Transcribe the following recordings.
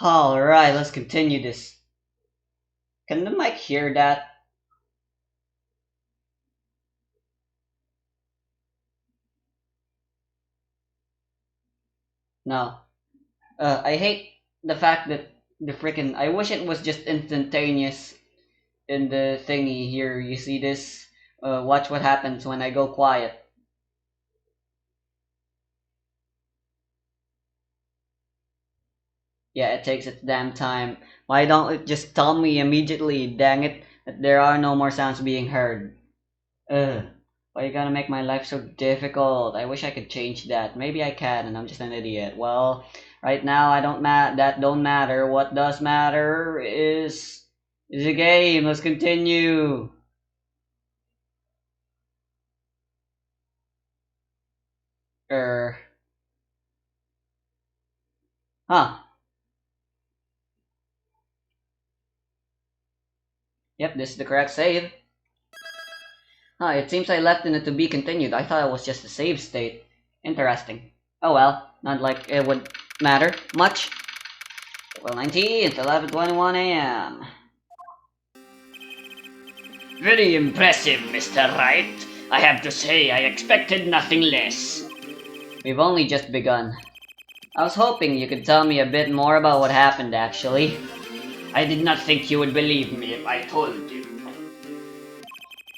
Alright, let's continue this. Can the mic hear that? No. I hate the fact that the freaking. I wish it was just instantaneous in the thingy here. You see this? Watch what happens when I go quiet. Yeah, it takes its damn time. Why don't it just tell me immediately, dang it, that there are no more sounds being heard? Ugh. Why you gotta make my life so difficult? I wish I could change that. Maybe I can, and I'm just an idiot. Well, right now I don't that don't matter. What does matter is the game. Let's continue. Er, huh? Yep, this is the correct save. Huh, it seems I left in it to be continued. I thought it was just a save state. Interesting. Oh well, not like it would matter much. Well, 19, it's 11:21 a.m. Very impressive, Mr. Wright. I have to say, I expected nothing less. We've only just begun. I was hoping you could tell me a bit more about what happened, actually. I did not think you would believe me if I told you.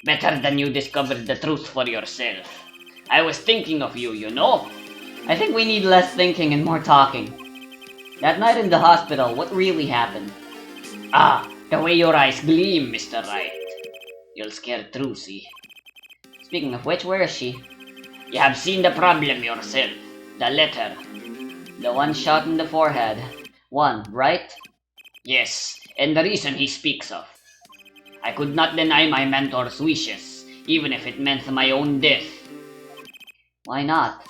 Better than you discovered the truth for yourself. I was thinking of you, you know. I think we need less thinking and more talking. That night in the hospital, what really happened? Ah, the way your eyes gleam, Mr. Wright. You'll scare Trucy. Speaking of which, where is she? You have seen the problem yourself. The letter. The one shot in the forehead. One, right? Yes, and the reason he speaks of. I could not deny my mentor's wishes, even if it meant my own death. Why not?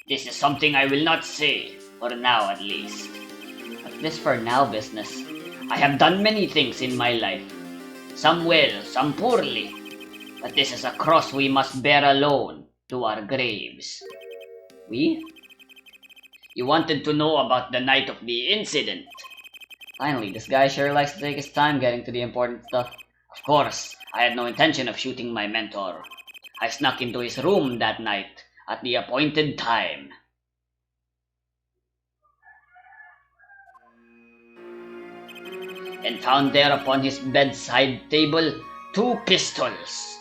This is something I will not say, for now at least. What's this for now business? I have done many things in my life. Some well, some poorly. But this is a cross we must bear alone to our graves. We? You wanted to know about the night of the incident. Finally, this guy sure likes to take his time getting to the important stuff. Of course, I had no intention of shooting my mentor. I snuck into his room that night at the appointed time. And found there upon his bedside table 2 pistols.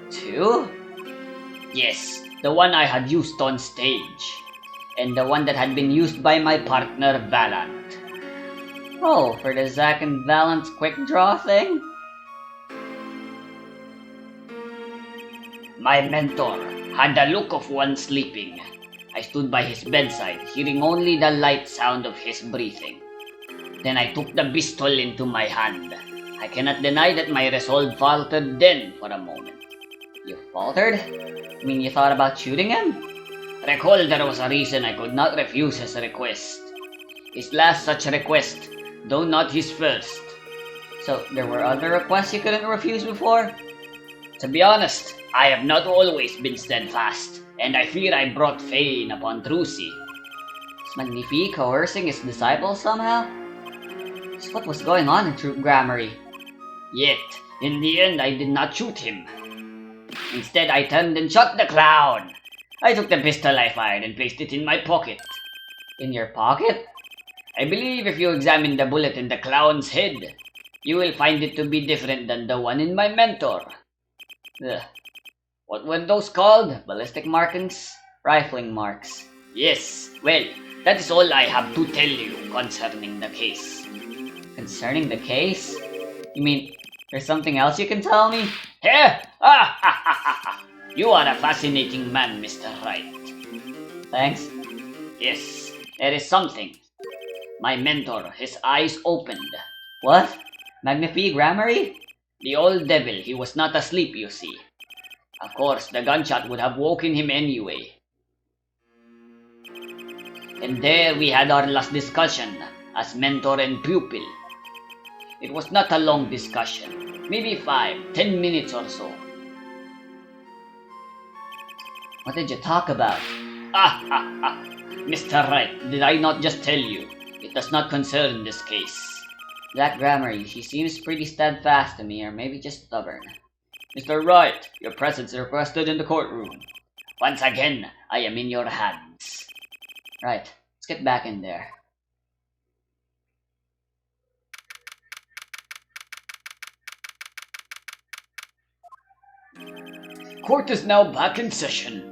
2? Yes, the one I had used on stage, and the one that had been used by my partner Valant. Oh, for the Zack and Valance quick draw thing? My mentor had the look of one sleeping. I stood by his bedside, hearing only the light sound of his breathing. Then I took the pistol into my hand. I cannot deny that my resolve faltered then for a moment. You faltered? I mean, you thought about shooting him? Recall there was a reason I could not refuse his request. His last such request, though not his first. So, there were other requests you couldn't refuse before? To be honest, I have not always been steadfast, and I fear I brought pain upon Trucy. Is Magnifique coercing his disciples somehow? So what was going on in Troop Grammary? Yet, in the end I did not shoot him. Instead, I turned and shot the clown. I took the pistol I fired and placed it in my pocket. In your pocket? I believe if you examine the bullet in the clown's head, you will find it to be different than the one in my mentor. Ugh. What were those called? Ballistic markings? Rifling marks. Yes, well, that is all I have to tell you concerning the case. Concerning the case? You mean, there's something else you can tell me? Eh? Ah, ha, ha, ha, ha. You are a fascinating man, Mr. Wright. Thanks. Yes, there is something. My mentor, his eyes opened. What? Magnifique Grammary? The old devil, he was not asleep, you see. Of course, the gunshot would have woken him anyway. And there we had our last discussion, as mentor and pupil. It was not a long discussion, maybe 5-10 minutes or so. What did you talk about? Ah, ah, ah. Mr. Wright, did I not just tell you? It does not concern this case. That Grammary, she seems pretty steadfast to me, or maybe just stubborn. Mr. Wright, your presence is requested in the courtroom. Once again, I am in your hands. Right, let's get back in there. Court is now back in session.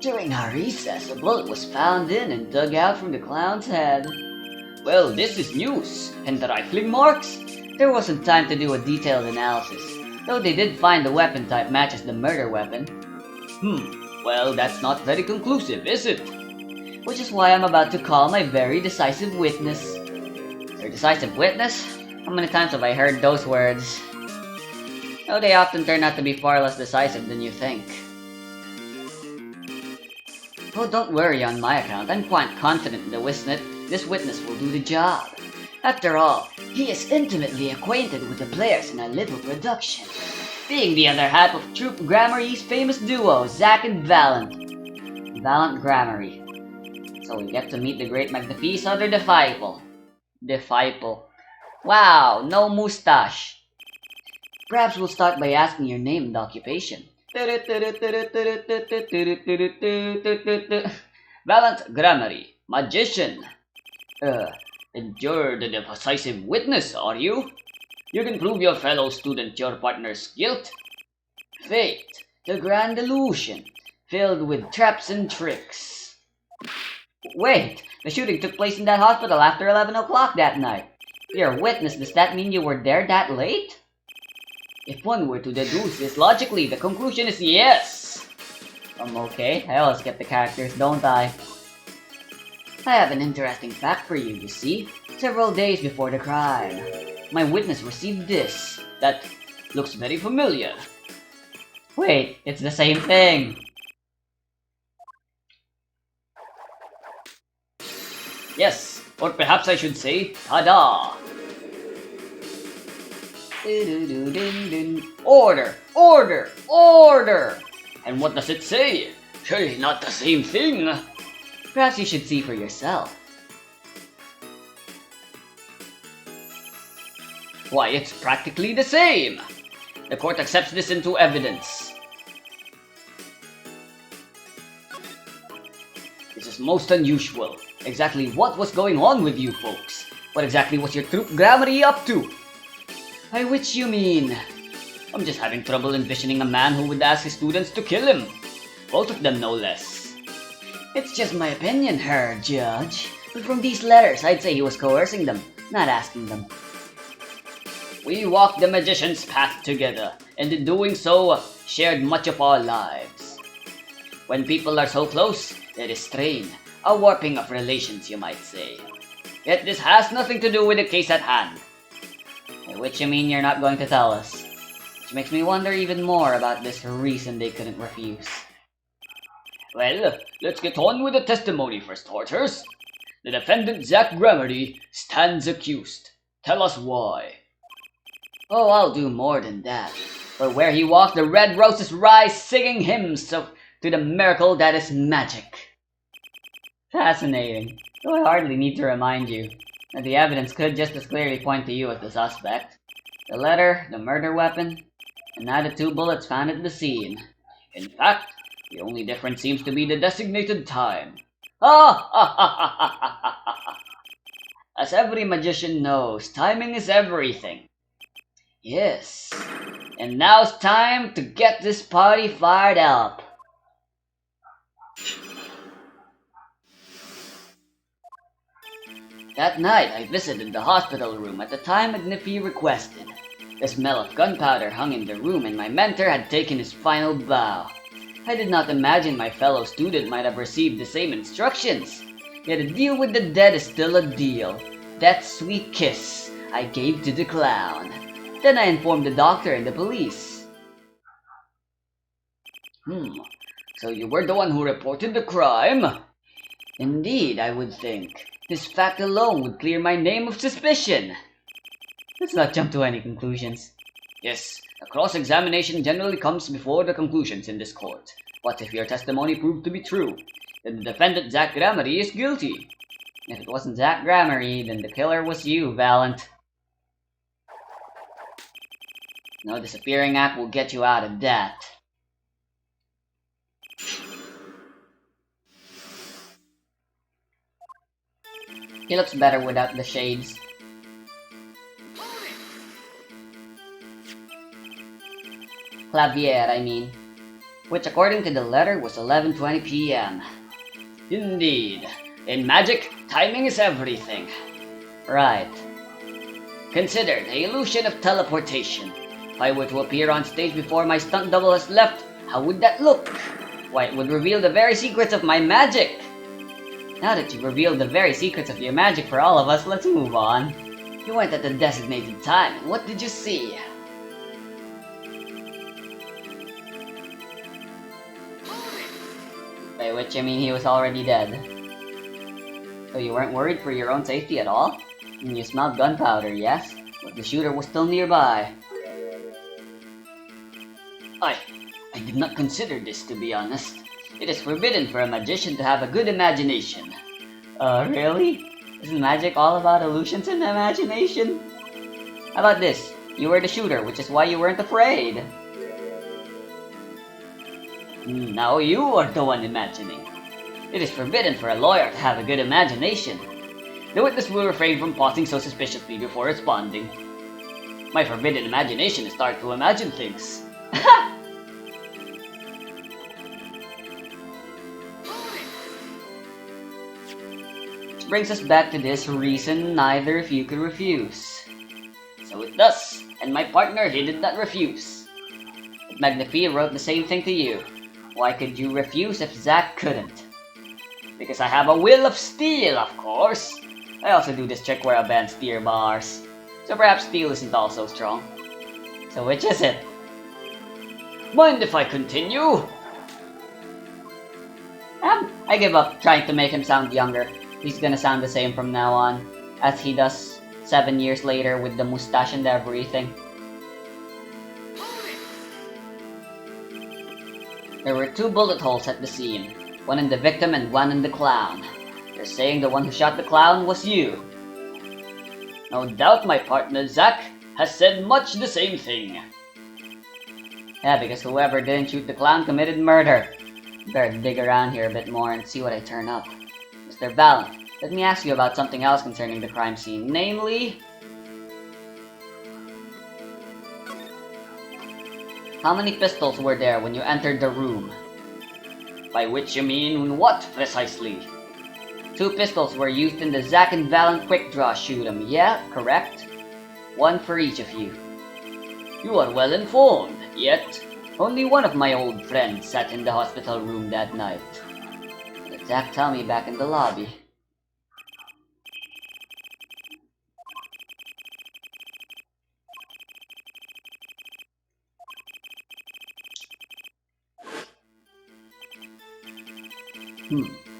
During our recess, a bullet was found in and dug out from the clown's head. Well, this is news. And the rifling marks? There wasn't time to do a detailed analysis, though they did find the weapon type matches the murder weapon. Well, that's not very conclusive, is it? Which is why I'm about to call my very decisive witness. Your decisive witness? How many times have I heard those words? Oh, they often turn out to be far less decisive than you think. Oh, don't worry on my account. I'm quite confident this witness will do the job. After all, he is intimately acquainted with the players in our little production, being the other half of Troupe Grammary's famous duo, Zack and Valent. Valent Grammary. So we get to meet the great magnificent other Disciple. Wow, no mustache. Perhaps we'll start by asking your name and occupation. Valent Grammary, magician. And you're the decisive witness, are you? You can prove your fellow student your partner's guilt. Fate, the grand illusion, filled with traps and tricks. Wait, the shooting took place in that hospital after 11 o'clock that night. You're a witness, does that mean you were there that late? If one were to deduce this logically, the conclusion is yes. Okay, I always get the characters, don't I? I have an interesting fact for you, you see. Several days before the crime, my witness received this. That looks very familiar. Wait, it's the same thing. Yes, or perhaps I should say, ta-da! Order! Order! Order! And what does it say? Surely not the same thing. Perhaps you should see for yourself. Why, it's practically the same. The court accepts this into evidence. This is most unusual. Exactly what was going on with you folks? What exactly was your Troupe Grammary up to? By which you mean? I'm just having trouble envisioning a man who would ask his students to kill him. Both of them, no less. It's just my opinion, Herr Judge. But from these letters, I'd say he was coercing them, not asking them. We walked the magician's path together, and in doing so, shared much of our lives. When people are so close, there is strain, a warping of relations, you might say. Yet this has nothing to do with the case at hand. By which you mean you're not going to tell us? Which makes me wonder even more about this reason they couldn't refuse. Well, let's get on with the testimony for starters. The defendant, Zack Grammary, stands accused. Tell us why. Oh, I'll do more than that. For where he walks, the red roses rise, singing hymns to the miracle that is magic. Fascinating. Though I hardly need to remind you that the evidence could just as clearly point to you as the suspect. The letter, the murder weapon, and now the 2 bullets found at the scene. In fact, the only difference seems to be the designated time. As every magician knows, timing is everything. Yes, and now it's time to get this party fired up. That night, I visited the hospital room at the time Magnifi requested. The smell of gunpowder hung in the room, and my mentor had taken his final bow. I did not imagine my fellow student might have received the same instructions. Yet a deal with the dead is still a deal. That sweet kiss I gave to the clown. Then I informed the doctor and the police. So you were the one who reported the crime? Indeed, I would think. This fact alone would clear my name of suspicion. Let's not jump to any conclusions. Yes, a cross-examination generally comes before the conclusions in this court. What if your testimony proved to be true? then the defendant Zach Gramery is guilty. If it wasn't Zach Gramery, then the killer was you, Valent. No disappearing act will get you out of that. He looks better without the shades. Clavier, I mean. Which according to the letter was 11:20 p.m. Indeed. In magic, timing is everything. Right. Consider the illusion of teleportation. If I were to appear on stage before my stunt double has left, how would that look? Why, it would reveal the very secrets of my magic! Now that you've revealed the very secrets of your magic for all of us, let's move on. You went at the designated time, and what did you see? By which you mean he was already dead. So you weren't worried for your own safety at all? And you smelled gunpowder, yes? But the shooter was still nearby. I did not consider this, to be honest. It is forbidden for a magician to have a good imagination. Really? Isn't magic all about illusions and imagination? How about this? You were the shooter, which is why you weren't afraid. Now you are the one imagining. It is forbidden for a lawyer to have a good imagination. The witness will refrain from pausing so suspiciously before responding. My forbidden imagination is start to imagine things. Which brings us back to this reason neither of you could refuse. So it does, and my partner, he did not refuse. But Magnifi wrote the same thing to you. Why could you refuse if Zack couldn't? Because I have a will of steel, of course. I also do this trick where I ban steer bars. So perhaps steel isn't all so strong. So which is it? Mind if I continue? I give up trying to make him sound younger. He's gonna sound the same from now on, as he does 7 years later with the mustache and everything. There were 2 bullet holes at the scene, one in the victim and one in the clown. They're saying the one who shot the clown was you. No doubt my partner Zack has said much the same thing. Yeah, because whoever didn't shoot the clown committed murder. Better dig around here a bit more and see what I turn up. Mr. Valent, let me ask you about something else concerning the crime scene, namely... How many pistols were there when you entered the room? By which you mean what, precisely? 2 pistols were used in the Zack and Valent quick draw shoot-'em, yeah, correct? 1 for each of you. You are well informed, yet only one of my old friends sat in the hospital room that night. Let Zack tell me back in the lobby.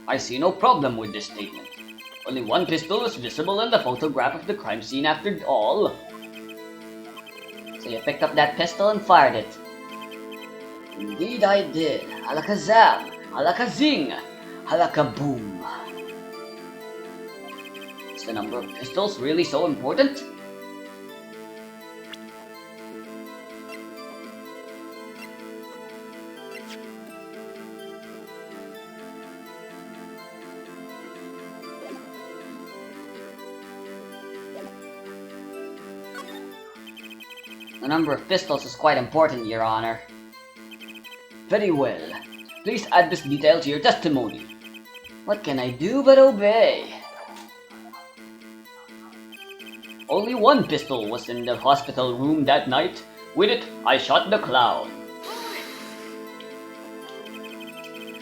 I see no problem with this statement. Only 1 pistol is visible in the photograph of the crime scene after all. So you picked up that pistol and fired it? Indeed I did. AlakaZAUUUUUGH, AlakaZing, AlakaBoom. Is the number of pistols really so important? The number of pistols is quite important, Your Honor. Very well. Please add this detail to your testimony. What can I do but obey? Only 1 pistol was in the hospital room that night. With it, I shot the clown.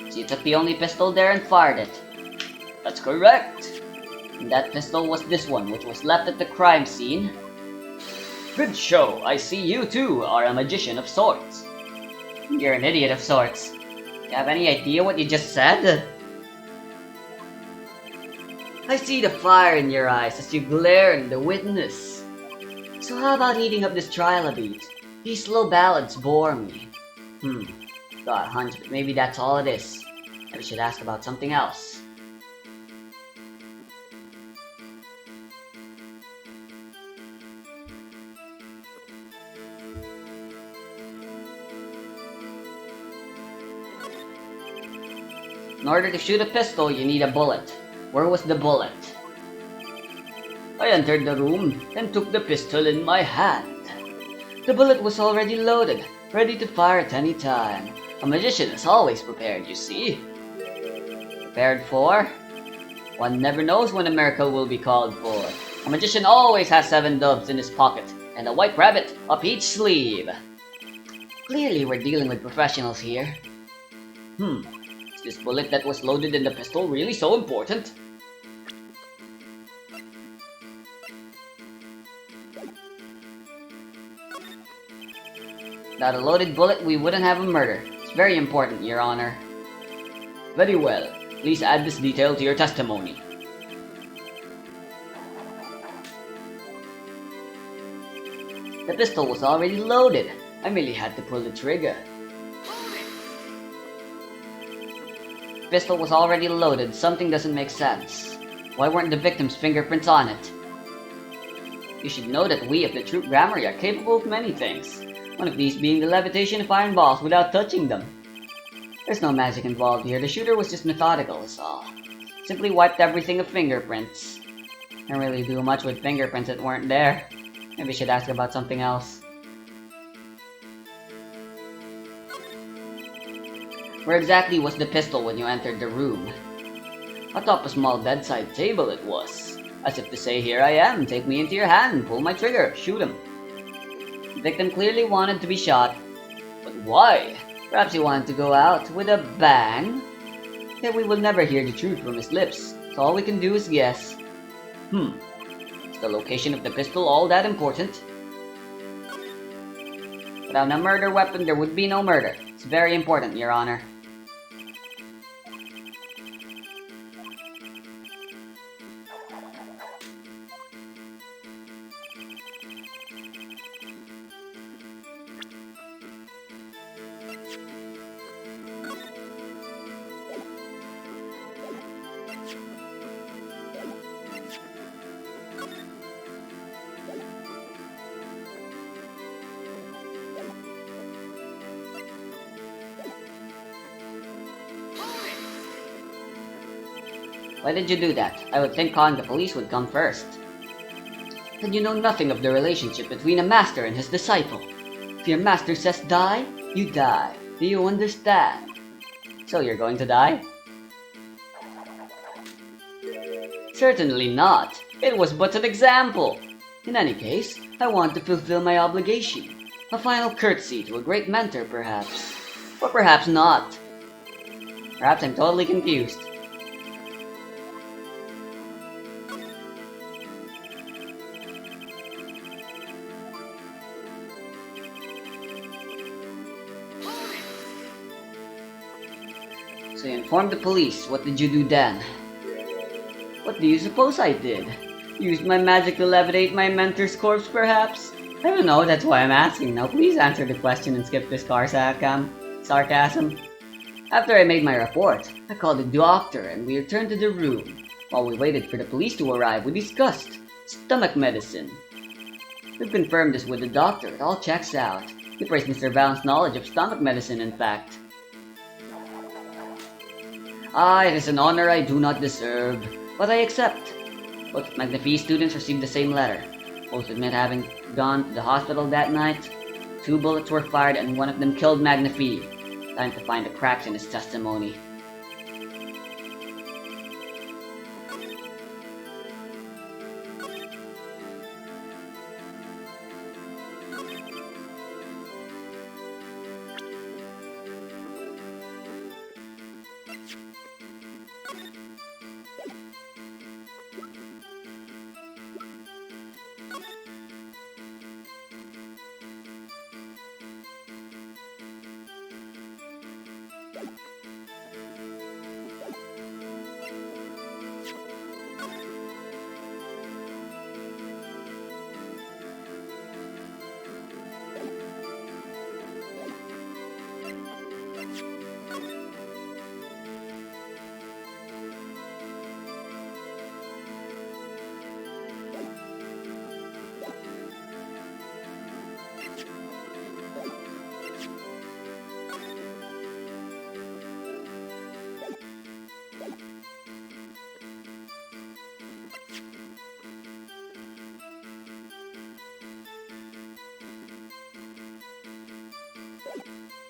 So you took the only pistol there and fired it? That's correct. And that pistol was this one, which was left at the crime scene? Good show. I see you too are a magician of sorts. You're an idiot of sorts. You have any idea what you just said? I see the fire in your eyes as you glare at the witness. So how about heating up this trial a bit? These slow ballads bore me. Got a hunch, but maybe that's all it is. We should ask about something else. In order to shoot a pistol, you need a bullet. Where was the bullet? I entered the room and took the pistol in my hand. The bullet was already loaded, ready to fire at any time. A magician is always prepared, you see. Prepared for? One never knows when a miracle will be called for. A magician always has 7 doves in his pocket, and a white rabbit up each sleeve. Clearly we're dealing with professionals here. Is this bullet that was loaded in the pistol really so important? Without a loaded bullet, we wouldn't have a murder. It's very important, Your Honor. Very well. Please add this detail to your testimony. The pistol was already loaded. I merely had to pull the trigger. The pistol was already loaded. Something doesn't make sense. Why weren't the victim's fingerprints on it? You should know that we of the Troop Grammary are capable of many things. One of these being the levitation of iron balls without touching them. There's no magic involved here. The shooter was just methodical, is all. Simply wiped everything of fingerprints. Can't really do much with fingerprints that weren't there. Maybe we should ask about something else. Where exactly was the pistol when you entered the room? Atop a small bedside table it was. As if to say, here I am, take me into your hand, pull my trigger, shoot him. The victim clearly wanted to be shot. But why? Perhaps he wanted to go out with a bang? Yet we will never hear the truth from his lips, so all we can do is guess. Is the location of the pistol all that important? Without a murder weapon, there would be no murder. It's very important, Your Honor. Why did you do that? I would think calling the police would come first. Then you know nothing of the relationship between a master and his disciple. If your master says die, you die. Do you understand? So you're going to die? Certainly not. It was but an example. In any case, I want to fulfill my obligation. A final courtesy to a great mentor, perhaps. Or perhaps not. Perhaps I'm totally confused. So you informed the police. What did you do then? What do you suppose I did? Used my magic to levitate my mentor's corpse, perhaps? I don't know, that's why I'm asking. Now please answer the question and skip this sarcasm. After I made my report, I called the doctor and we returned to the room. While we waited for the police to arrive, we discussed stomach medicine. We've confirmed this with the doctor. It all checks out. He praised Mr. Vallon's knowledge of stomach medicine, in fact. It is an honor I do not deserve, but I accept. Both Magnifique students received the same letter. Both admit having gone to the hospital that night. 2 bullets were fired and one of them killed Magnifique. Time to find the cracks in his testimony.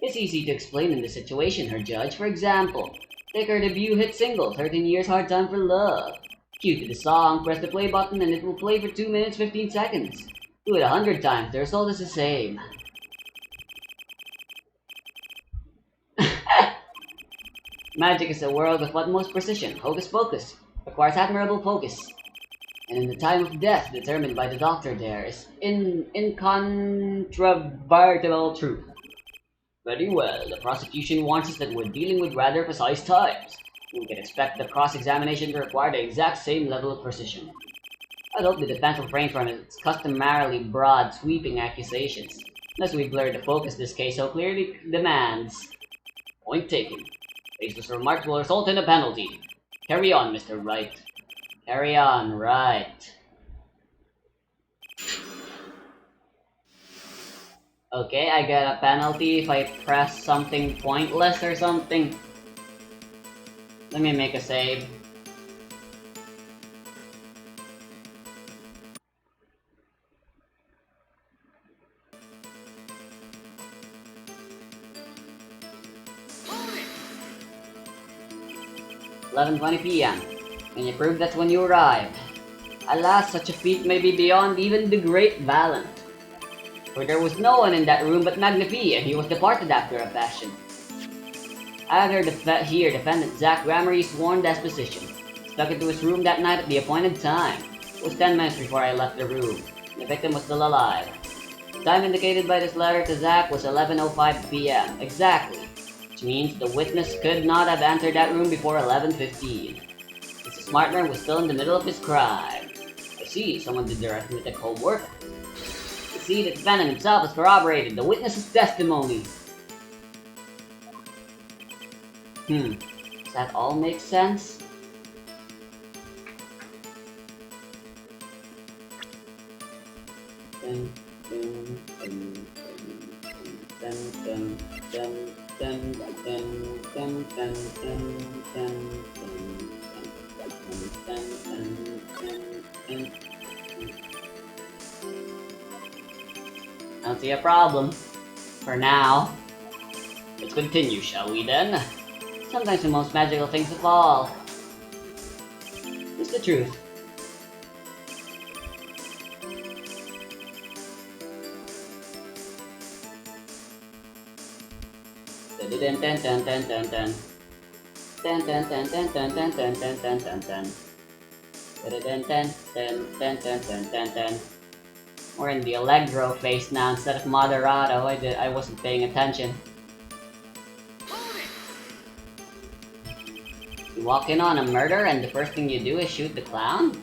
It's easy to explain in this situation, her judge. For example, take her debut hit single, 13 Years Hard Time for Love. Cue to the song, press the play button and it will play for 2 minutes 15 seconds. Do it 100 times, the result is the same. Magic is a world of utmost precision, hocus pocus, requires admirable focus. And in the time of death determined by the doctor there is incontrovertible truth. Very well, the prosecution warns us that we're dealing with rather precise times. We can expect the cross-examination to require the exact same level of precision. I'd hope the defense refrain from its customarily broad, sweeping accusations, unless we blurred the focus this case so clearly demands. Point taken. Baseless remarks will result in a penalty. Carry on, Mr. Wright. Carry on, right. Okay, I get a penalty if I press something pointless or something. Let me make a save. "11:20 p.m. Can you prove that's when you arrived?" Alas, such a feat may be beyond even the great Valiant. For there was no one in that room but Magnifi, and he was departed after a fashion. I heard here defendant Zach Gramarie's sworn disposition. Stuck into his room that night at the appointed time. It was 10 minutes before I left the room. The victim was still alive. The time indicated by this letter to Zach was 11:05 p.m. exactly, which means the witness could not have entered that room before 11:15. Mr. Smartner was still in the middle of his crime. I see, someone did their arithmetic homework. I see, the defendant himself has corroborated the witness's testimony. Does that all make sense? I don't see a problem. For now. Let's continue, shall we then? Sometimes the most magical things of all. It's the truth. We're in the Allegro phase now instead of Moderato. I wasn't paying attention. You walk in on a murder and the first thing you do is shoot the clown?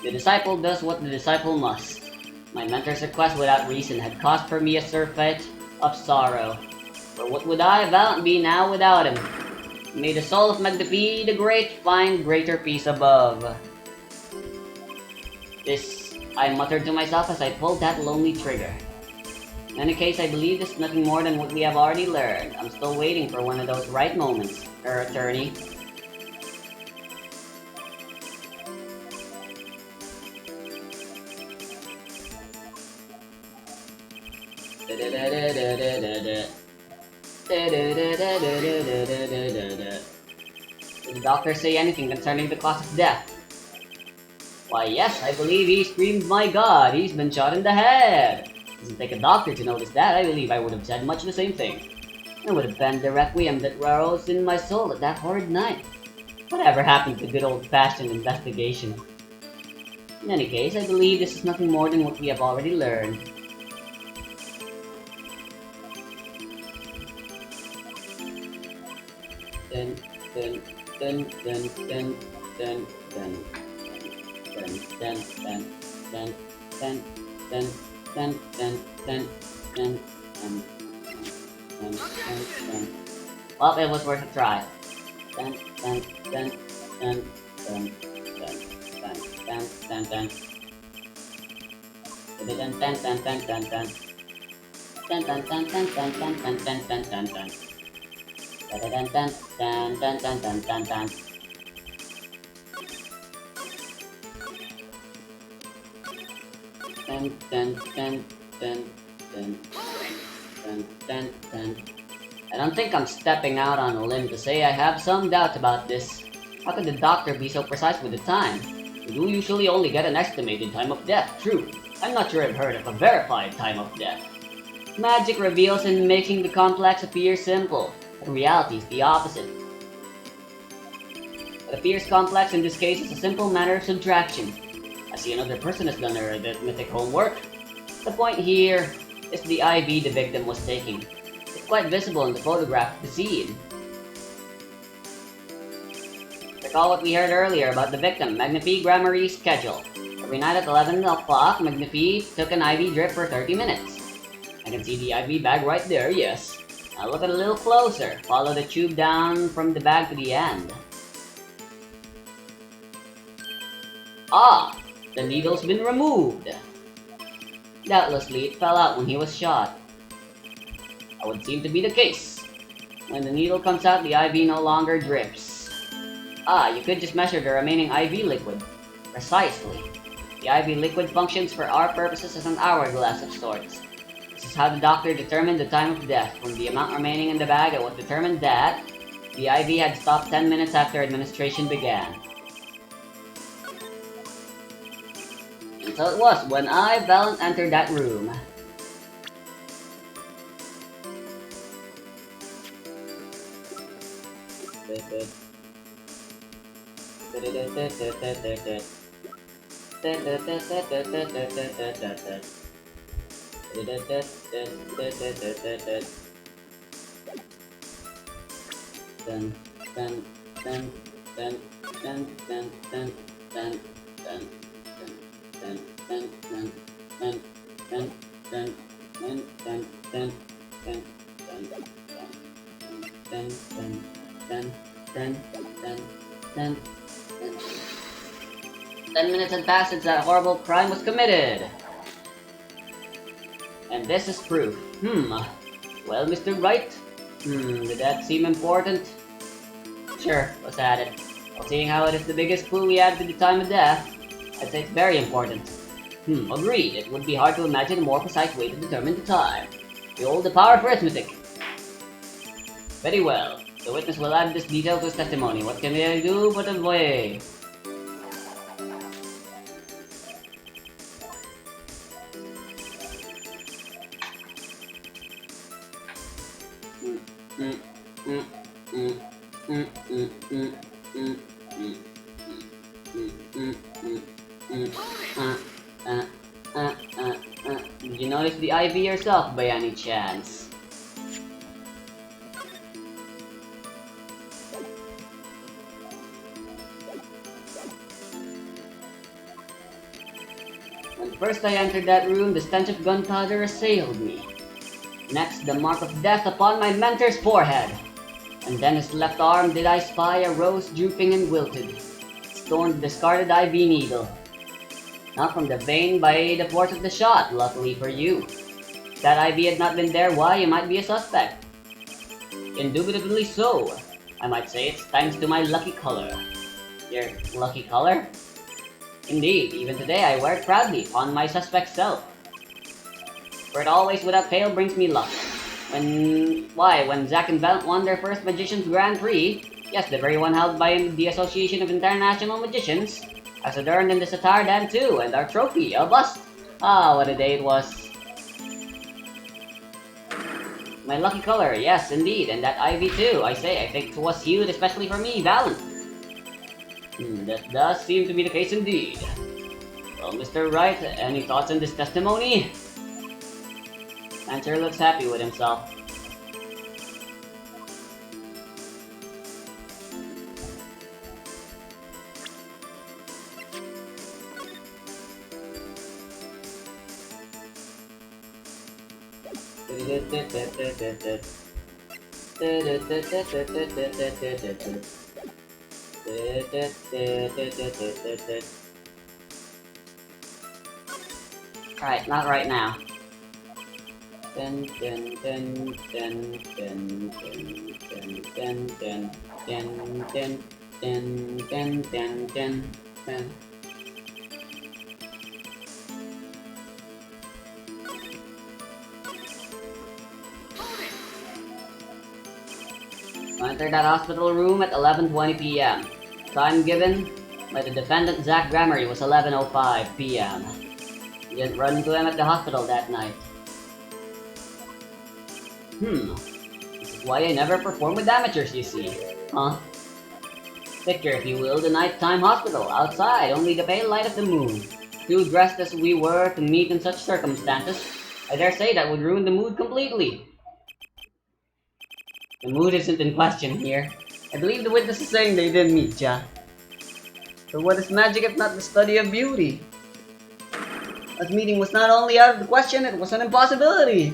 The disciple does what the disciple must. My mentor's request without reason had cost for me a surfeit of sorrow. For what would I, Valiant, be now without him? May the soul of Magnifi the Great find greater peace above. This I muttered to myself as I pulled that lonely trigger. In any case, I believe this is nothing more than what we have already learned. I'm still waiting for one of those right moments, attorney. Did the doctor say anything concerning the cause of death? Why, yes, I believe he screamed, "My God, he's been shot in the head!" Doesn't take a doctor to notice that. I believe I would have said much the same thing. It would have been the requiem that rose in my soul at that horrid night. Whatever happened to good old-fashioned investigation? In any case, I believe this is nothing more than what we have already learned. Dun, dun, dun, dun, dun, dun, dun. Dun, dun, dun, dun, dun, dun, dun, dun, dun, dun, dun, dun. Well, it was worth a try. Dun, dun, dun, dun, dun, dun, dun, dun, dun, dun. Dun, dun, dun, dun, dun, dun. Dun, dun, dun, dun, dun, dun, dun, dun, dun, dun, dun. Dun, dun, dun, dun, dun, dun, dun, dun, dun. Dun, dun, dun, dun, dun, dun. dun, dun. I don't think I'm stepping out on a limb to say I have some doubt about this. How could the doctor be so precise with the time? We do usually only get an estimated time of death, true. I'm not sure I've heard of a verified time of death. Magic reveals in making the complex appear simple, but reality is the opposite. What appears complex in this case is a simple matter of subtraction. I see another person has done their arithmetic homework. The point here is the IV the victim was taking. It's quite visible in the photograph of the scene. Recall what we heard earlier about the victim, Magnifi Grammary's schedule. Every night at 11 o'clock, Magnifi took an IV drip for 30 minutes. I can see the IV bag right there, yes. Now look at it a little closer. Follow the tube down from the bag to the end. Ah! The needle's been removed. Doubtlessly, it fell out when he was shot. That would seem to be the case. When the needle comes out, the IV no longer drips. Ah, you could just measure the remaining IV liquid. Precisely. The IV liquid functions for our purposes as an hourglass of sorts. This is how the doctor determined the time of death. From the amount remaining in the bag, it was determined that the IV had stopped 10 minutes after administration began. And so it was when I, Valent, entered that room. Ten minutes had passed since that horrible crime was committed. And this is proof. Well, Mr. Wright? Did that seem important? Sure, let's add it. Well, seeing how it is the biggest clue we add to the time of death, I'd say it's very important. Agreed. It would be hard to imagine a more precise way to determine the time. Behold the power of arithmetic. Very well. The witness will add this detail to his testimony. What can we do but avoid? Did you notice the IV yourself by any chance? When first I entered that room, the stench of gunpowder assailed me. Next, the mark of death upon my mentor's forehead. And then his left arm did I spy a rose drooping and wilted. Torn the discarded IV needle. Not from the vein by the force of the shot, luckily for you. If that IV had not been there, why, you might be a suspect. Indubitably so. I might say it's thanks to my lucky color. Your lucky color? Indeed, even today I wear it proudly on my suspect self. For it always without fail brings me luck. When Zack and Valent won their first Magician's Grand Prix, yes, the very one held by the Association of International Magicians, I was adorned in the Satar Dan too, and our trophy, a bust. Ah, what a day it was. My lucky color, yes, indeed, and that IV too, I think it was hued especially for me, Valent. That does seem to be the case indeed. Well, Mr. Wright, any thoughts on this testimony? Man sure looks happy with himself. Alright, not right now. Dun dun dun dun dun dun dun dun dun dun dun dun dun dun dun dun. entered that hospital room at 11:20 p.m. Time given by the defendant Zach Gramery was 11:05 p.m. You didn't run into him at the hospital that night. This is why I never perform with amateurs, you see. Huh? Picture, if you will, the nighttime hospital, outside, only the pale light of the moon. Too dressed as we were to meet in such circumstances, I dare say that would ruin the mood completely. The mood isn't in question here. I believe the witness is saying they didn't meet, ja. So what is magic if not the study of beauty? That meeting was not only out of the question, it was an impossibility.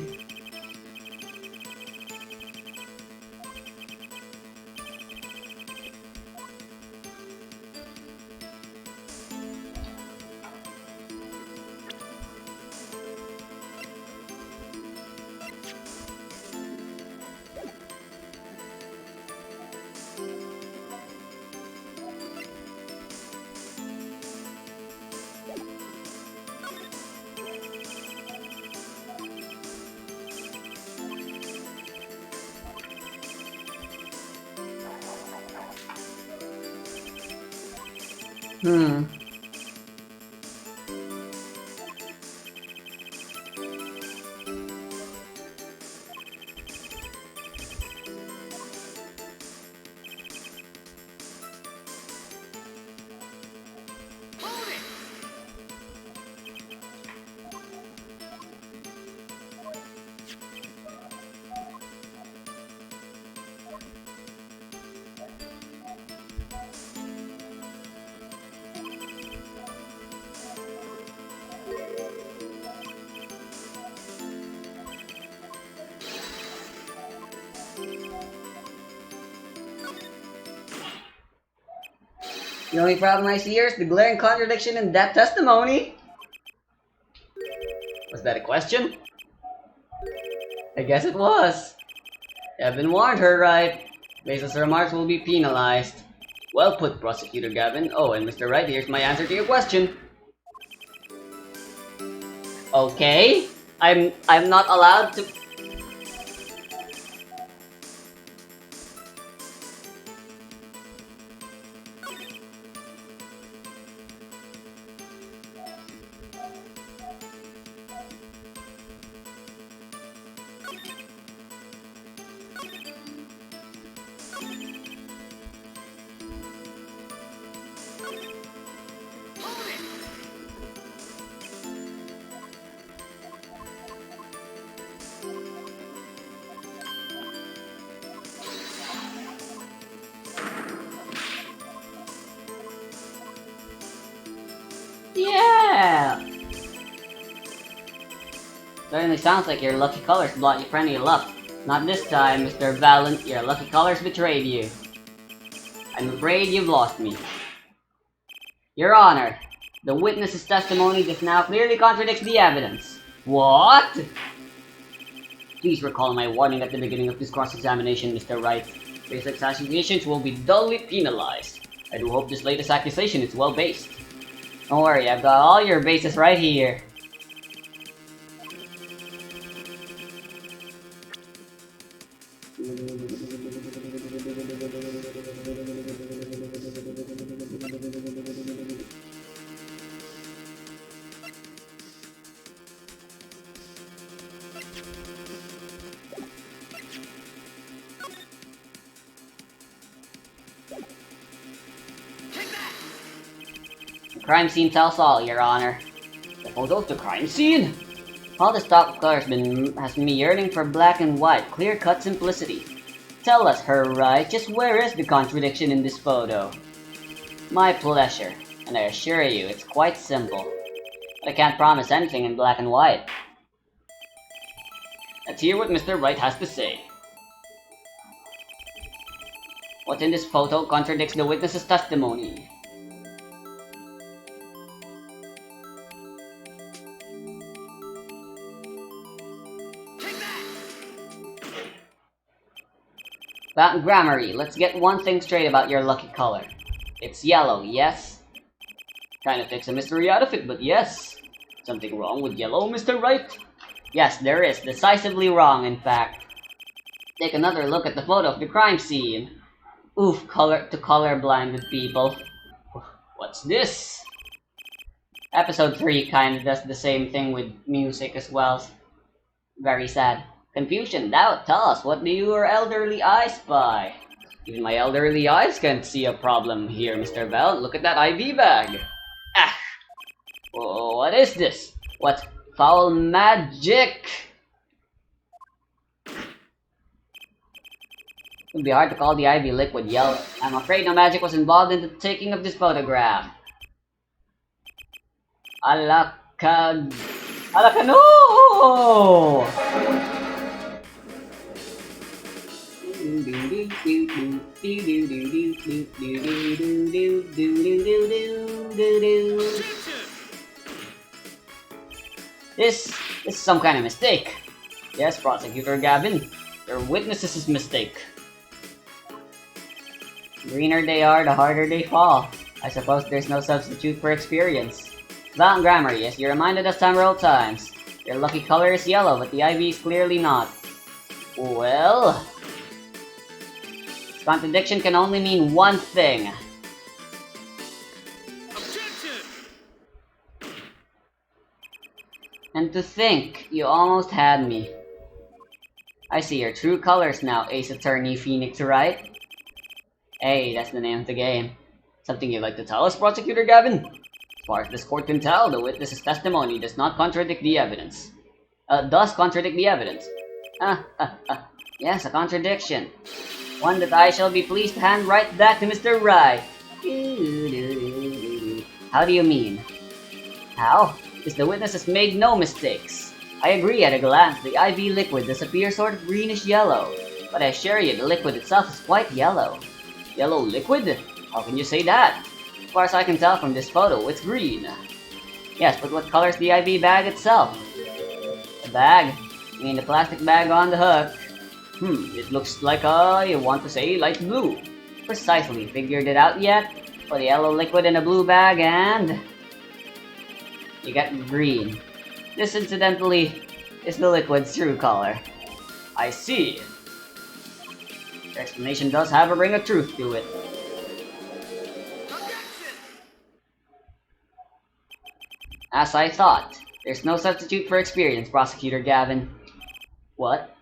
The only problem I see here is the glaring contradiction in that testimony. Was that a question? I guess it was. You have been warned, her right. Racist remarks will be penalized. Well put, Prosecutor Gavin. Oh, and Mr. Wright, here's my answer to your question. Okay, I'm not allowed to. Yeah! Certainly sounds like your lucky colors brought you plenty of luck. Not this time, Mr. Valiant. Your lucky colors betrayed you. I'm afraid you've lost me. Your Honor, the witness's testimony just now clearly contradicts the evidence. What? Please recall my warning at the beginning of this cross-examination, Mr. Wright. Basic accusations will be duly penalized. I do hope this latest accusation is well-based. Don't worry, I've got all your bases right here. The crime scene tells all, Your Honor. The photo of the crime scene? All this talk of color has me yearning for black and white, clear-cut simplicity. Tell us, Her Right, just where is the contradiction in this photo? My pleasure, and I assure you it's quite simple. But I can't promise anything in black and white. Let's hear what Mr. Wright has to say. What in this photo contradicts the witness's testimony? Fountain Grammary, let's get one thing straight about your lucky color. It's yellow, yes? Kinda takes a mystery out of it, but yes. Something wrong with yellow, Mr. Wright? Yes, there is. Decisively wrong, in fact. Take another look at the photo of the crime scene. Oof, color-blinded people. What's this? Episode 3 kinda does the same thing with music as well. Very sad. Confusion, doubt, tell us, what do your elderly eyes spy? Even my elderly eyes can't see a problem here, Mr. Bell. Look at that IV bag. Ah! Oh, what is this? What foul magic? It would be hard to call the IV liquid yellow. I'm afraid no magic was involved in the taking of this photograph. Alaka no! This is some kind of mistake. Yes, Prosecutor Gavin. Your witness's mistake. The greener they are, the harder they fall. I suppose there's no substitute for experience. About grammar, yes, you reminded us several times. Your lucky color is yellow, but the IV is clearly not. Well... this contradiction can only mean one thing. Objection! And to think, you almost had me. I see your true colors now, Ace Attorney Phoenix Wright. Hey, that's the name of the game. Something you'd like to tell us, Prosecutor Gavin? As far as this court can tell, the witness's testimony does not contradict the evidence. Does contradict the evidence. Yes, a contradiction. One that I shall be pleased to hand right back to Mr. Wright. How do you mean? How? Because the witness has made no mistakes. I agree at a glance, the IV liquid does appear sort of greenish-yellow. But I assure you, the liquid itself is quite yellow. Yellow liquid? How can you say that? As far as I can tell from this photo, it's green. Yes, but what color's the IV bag itself? The bag? You mean the plastic bag on the hook? It looks like you want to say light blue. Precisely, figured it out yet? Put a yellow liquid in a blue bag and... you get green. This, incidentally, is the liquid's true color. I see. Your explanation does have a ring of truth to it. As I thought, there's no substitute for experience, Prosecutor Gavin. What?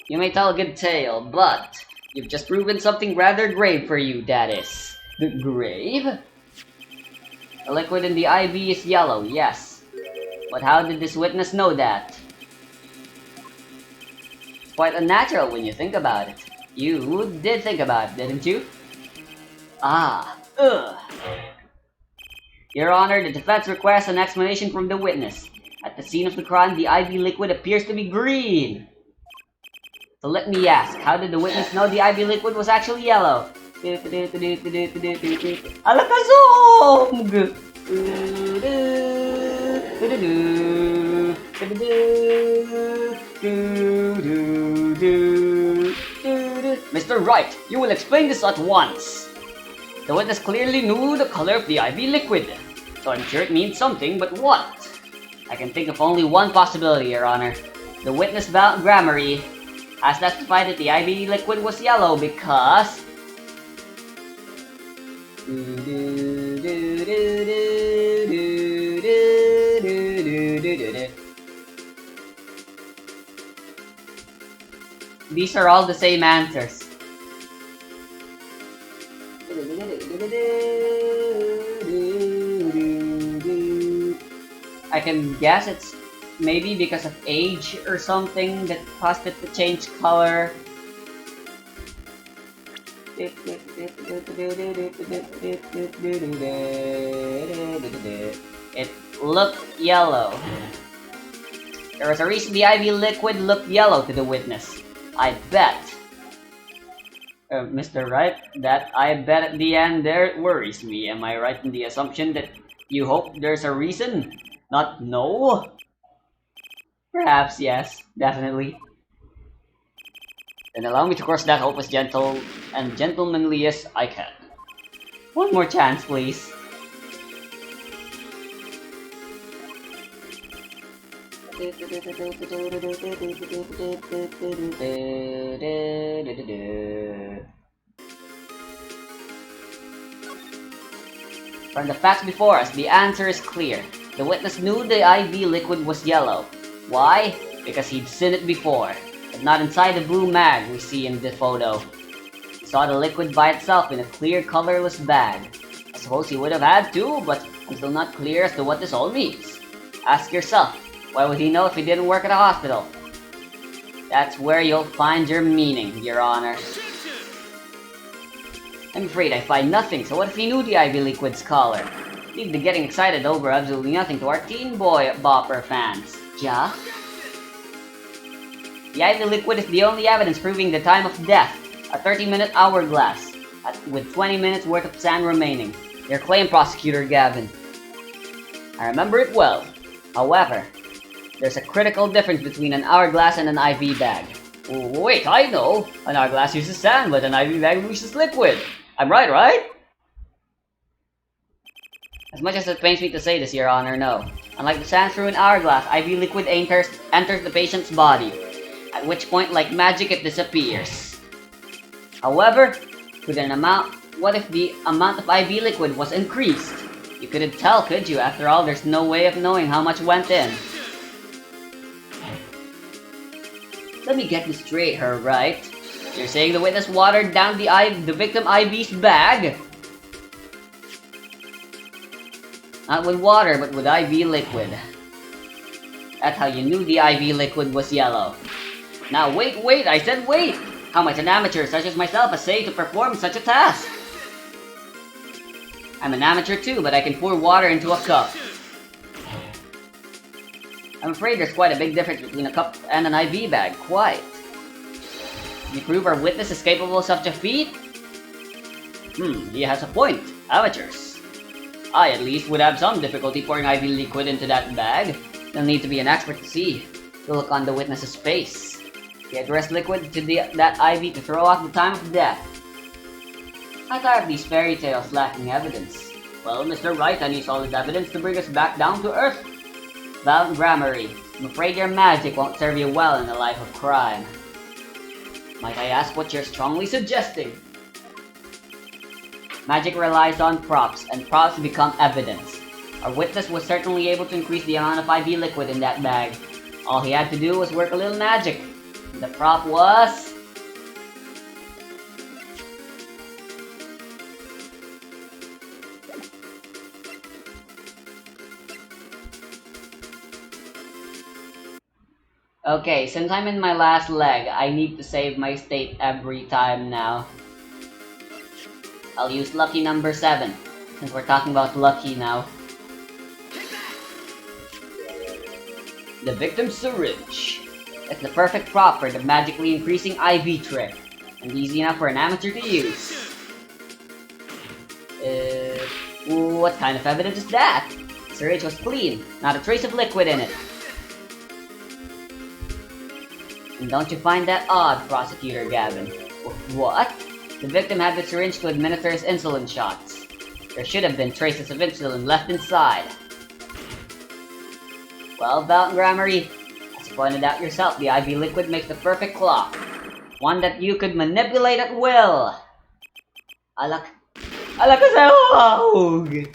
You may tell a good tale, but you've just proven something rather grave for you, that is. Grave? The liquid in the IV is yellow, yes. But how did this witness know that? It's quite unnatural when you think about it. You did think about it, didn't you? Your Honor, the defense requests an explanation from the witness. At the scene of the crime, the IV liquid appears to be green. So let me ask, how did the witness know the IV liquid was actually yellow? AlakaZAUUUUUUGH! Mr. Wright, you will explain this at once. The witness clearly knew the color of the IV liquid, so I'm sure it means something, but what? I can think of only one possibility, Your Honor. The witness Grammary has testified that the IV liquid was yellow because... these are all the same answers. I can guess it's maybe because of age or something that caused it to change color. It looked yellow. There was a reason the IV liquid looked yellow to the witness. I bet. Mr. Wright, that I bet at the end there worries me. Am I right in the assumption that you hope there's a reason? Not no? Perhaps yes, definitely. Then allow me to cross that hope as gentle and gentlemanly as I can. One more chance, please. From the facts before us, the answer is clear. The witness knew the IV liquid was yellow. Why? Because he'd seen it before, but not inside the blue mag we see in the photo. He saw the liquid by itself in a clear, colorless bag. I suppose he would have had to, but I'm still not clear as to what this all means. Ask yourself, why would he know if he didn't work at a hospital? That's where you'll find your meaning, Your Honor. I'm afraid I find nothing, so what if he knew the IV liquid's color? Leave the getting excited over absolutely nothing to our teen boy bopper fans. Yeah? The IV liquid is the only evidence proving the time of death, a 30-minute hourglass, with 20 minutes worth of sand remaining. Your claim, Prosecutor Gavin. I remember it well. However, there's a critical difference between an hourglass and an IV bag. Wait, I know! An hourglass uses sand, but an IV bag uses liquid. I'm right, right? As much as it pains me to say this, Your Honor, no. Unlike the sand through an hourglass, IV liquid enters the patient's body, at which point, like magic, it disappears. However, what if the amount of IV liquid was increased? You couldn't tell, could you? After all, there's no way of knowing how much went in. Let me get this straight, her right? You're saying the witness watered down the victim IV's bag? Not with water, but with IV liquid. That's how you knew the IV liquid was yellow. Now wait, I said wait! How might an amateur such as myself essay to perform such a task? I'm an amateur too, but I can pour water into a cup. I'm afraid there's quite a big difference between a cup and an IV bag, quite. You prove our witness is capable of such a feat? He has a point. Amateurs. I, at least, would have some difficulty pouring IV liquid into that bag. You'll need to be an expert to see. The look on the witness's face. He addressed liquid to that IV to throw off the time of death. I tire of these fairy tales lacking evidence. Well, Mr. Wright, I need solid evidence to bring us back down to earth. Val Grammary, I'm afraid your magic won't serve you well in a life of crime. Might I ask what you're strongly suggesting? Magic relies on props, and props become evidence. Our witness was certainly able to increase the amount of IV liquid in that bag. All he had to do was work a little magic. And the prop was... Okay, since I'm in my last leg, I need to save my state every time now. I'll use lucky number 7, since we're talking about lucky now. The victim's syringe. It's the perfect prop for the magically increasing IV trick, and easy enough for an amateur to use. What kind of evidence is that? The syringe was clean, not a trace of liquid in it. And don't you find that odd, Prosecutor Gavin? What? The victim had the syringe to administer his insulin shots. There should have been traces of insulin left inside. Well, Val Grammary, as you pointed out yourself, the IV liquid makes the perfect clock. One that you could manipulate at will. AlakaZAUUUUUGH!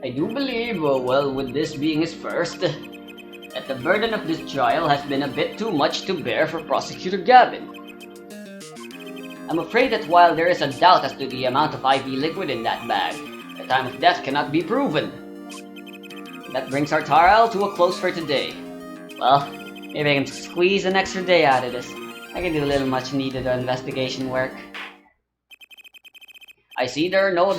I do believe, well, with this being his first, that the burden of this trial has been a bit too much to bear for Prosecutor Gavin. I'm afraid that while there is a doubt as to the amount of IV liquid in that bag, the time of death cannot be proven. That brings our trial to a close for today. Well, maybe I can squeeze an extra day out of this. I can do a little much needed investigation work. I see there are no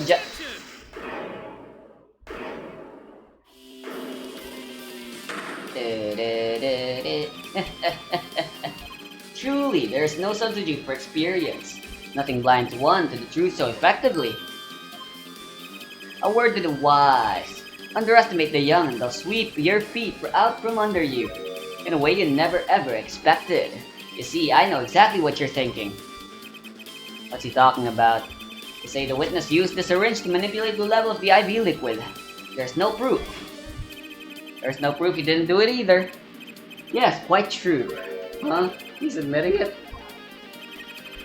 Truly, there is no substitute for experience. Nothing blinds one to the truth so effectively. A word to the wise. Underestimate the young and they'll sweep your feet out from under you in a way you never ever expected. You see, I know exactly what you're thinking. What's he talking about? You say the witness used the syringe to manipulate the level of the IV liquid. There's no proof. There's no proof he didn't do it either. Yes, quite true. Huh? He's admitting it?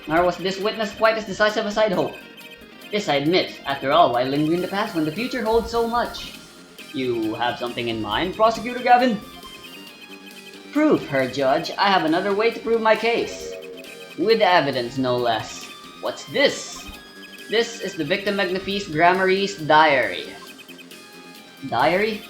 Nor was this witness quite as decisive as I'd hoped. This I admit. After all, why linger in the past when the future holds so much? You have something in mind, Prosecutor Gavin? Proof, Her Judge. I have another way to prove my case. With evidence, no less. What's this? This is the victim Magnifice Grammary's diary. Diary?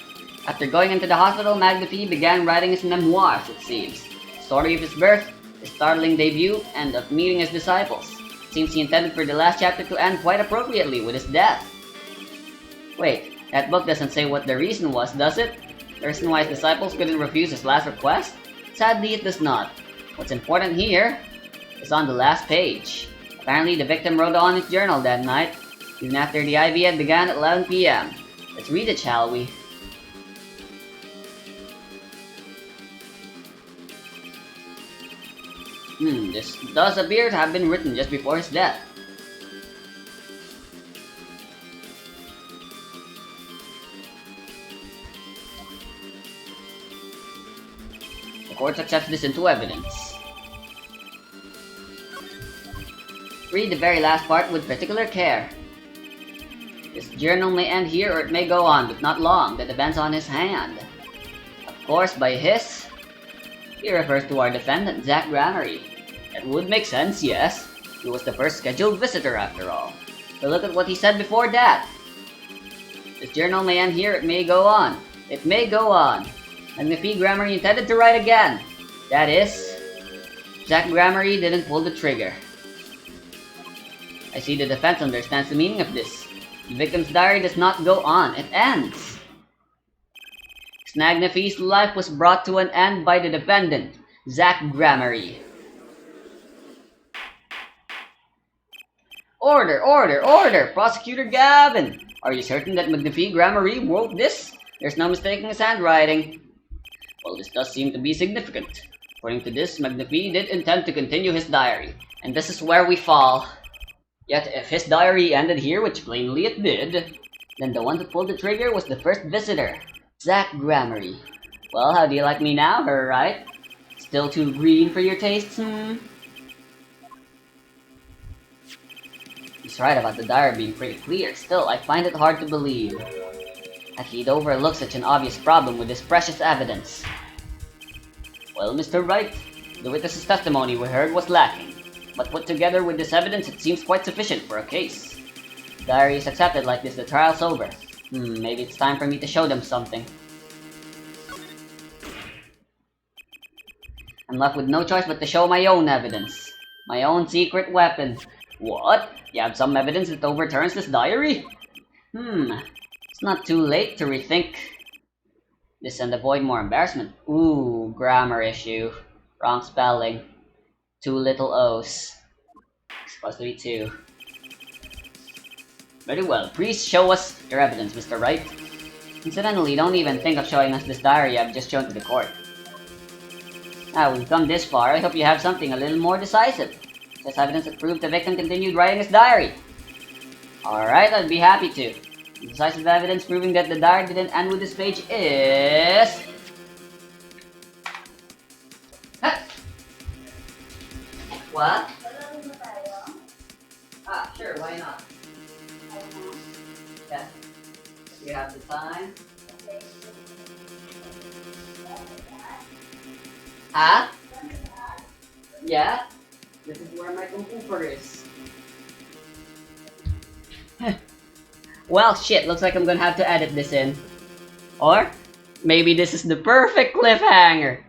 After going into the hospital, Magnifice began writing his memoirs, it seems. The story of his birth, his startling debut, and of meeting his disciples. It seems he intended for the last chapter to end quite appropriately with his death. Wait, that book doesn't say what the reason was, does it? The reason why his disciples couldn't refuse his last request? Sadly, it does not. What's important here is on the last page. Apparently, the victim wrote on his journal that night, even after the IV had begun at 11 p.m. Let's read it, shall we? This does appear to have been written just before his death. The court accepts this into evidence. Read the very last part with particular care. This journal may end here or it may go on, but not long. That depends on his hand. Of course, by his, he refers to our defendant, Zach Grammary. That would make sense, yes. He was the first scheduled visitor after all. But look at what he said before that. This journal may end here, it may go on. It may go on. Magnifique Grammary intended to write again. That is, Zach Grammary didn't pull the trigger. I see the defense understands the meaning of this. The victim's diary does not go on, it ends. Magnifique's life was brought to an end by the defendant, Zach Grammary. Order, order, order! Prosecutor Gavin! Are you certain that Magnifique Grammary wrote this? There's no mistaking his handwriting. Well, this does seem to be significant. According to this, Magnifique did intend to continue his diary, and this is where we fall. Yet, if his diary ended here, which plainly it did, then the one who pulled the trigger was the first visitor, Zach Grammary. Well, how do you like me now, her, right? Still too green for your tastes, He's right about the diary being pretty clear. Still, I find it hard to believe that he'd overlook such an obvious problem with this precious evidence. Well, Mr. Wright, the witness's testimony we heard was lacking, but put together with this evidence, it seems quite sufficient for a case. The diary is accepted like this, the trial's over. Maybe it's time for me to show them something. I'm left with no choice but to show my own evidence. My own secret weapon. What? You have some evidence that overturns this diary? It's not too late to rethink this and avoid more embarrassment. Ooh, grammar issue. Wrong spelling. 2 little O's. It's supposed to be 2. Very well. Please show us your evidence, Mr. Wright. Incidentally, don't even think of showing us this diary I've just shown to the court. Now, we've come this far. I hope you have something a little more decisive. Just evidence that proved the victim continued writing his diary. Alright, I'd be happy to. The decisive evidence proving that the diary didn't end with this page is... What? Sure, why not? Yeah. You have the time. Huh? Yeah? This is where my computer is. Well, shit, looks like I'm gonna have to edit this in. Or, maybe this is the perfect cliffhanger.